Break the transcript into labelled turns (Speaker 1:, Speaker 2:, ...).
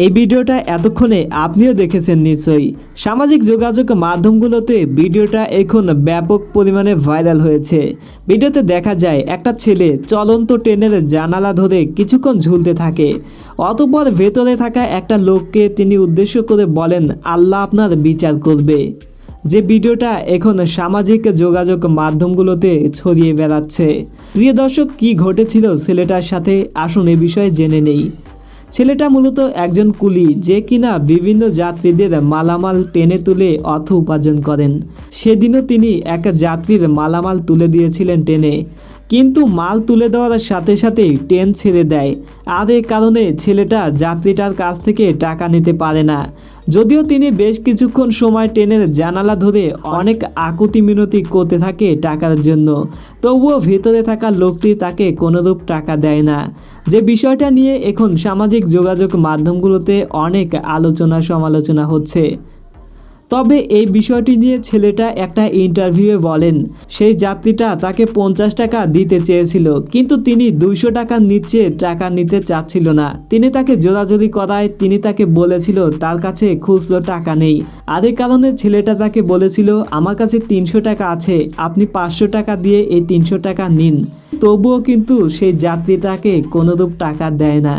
Speaker 1: এই ভিডিওটা এতক্ষণে আপনিও দেখেছেন নিশ্চয়ই। সামাজিক যোগাযোগ মাধ্যমগুলোতে ভিডিওটা এখন ব্যাপক পরিমাণে ভাইরাল হয়েছে। ভিডিওতে দেখা যায় একটা ছেলে চলন্ত ট্রেনের জানালা ধরে কিছুক্ষণ ঝুলতে থাকে। অতঃপর ভেতরে থাকা একটা লোককে তিনি উদ্দেশ্য করে বলেন, আল্লাহ আপনার বিচার করবে। যে ভিডিওটা এখন সামাজিক যোগাযোগ মাধ্যমগুলোতে ছড়িয়ে বেড়াচ্ছে। প্রিয় দর্শক, কী ঘটেছিল ছেলেটার সাথে আসুন এ বিষয়ে জেনে নেই। ছেলেটা মূলত একজন কুলি, যে কিনা বিভিন্ন যাত্রীদের মালামাল টেনে তুলে অর্থ উপার্জন করেন। সেদিনও তিনি এক যাত্রীর মালামাল তুলে দিয়েছিলেন টেনে, কিন্তু মাল তুলে দেওয়ার সাথে সাথেই ট্রেন ছেড়ে দেয়। আর এ কারণে ছেলেটা যাত্রীটার কাছ থেকে টাকা নিতে পারে না। যদিও তিনি বেশ কিছুক্ষণ সময় ট্রেনের জানালা ধরে অনেক আকুতি মিনতি করতে থাকে টাকার জন্য, তবুও ভিতরে থাকা লোকটি তাকে কোনোরূপ টাকা দেয় না। যে বিষয়টা নিয়ে এখন সামাজিক যোগাযোগ মাধ্যমগুলোতে অনেক আলোচনা সমালোচনা হচ্ছে। তবে এই বিষয়টি নিয়ে ছেলেটা একটা ইন্টারভিউয়ে বলেন, সেই যাত্রীটা তাকে 50 টাকা দিতে চেয়েছিল, কিন্তু তিনি 200 টাকার নিচে টাকা নিতে চাচ্ছিল না। তিনি তাকে জোরাজোরি করায় তিনি তাকে বলেছিল তার কাছে খুচরো টাকা নেই। আর এই কারণে ছেলেটা তাকে বলেছিল, আমার কাছে 300 টাকা আছে, আপনি 500 টাকা দিয়ে এই 300 টাকা নিন। তবুও কিন্তু সেই যাত্রীটাকে কোনোরূপ টাকা দেয় না।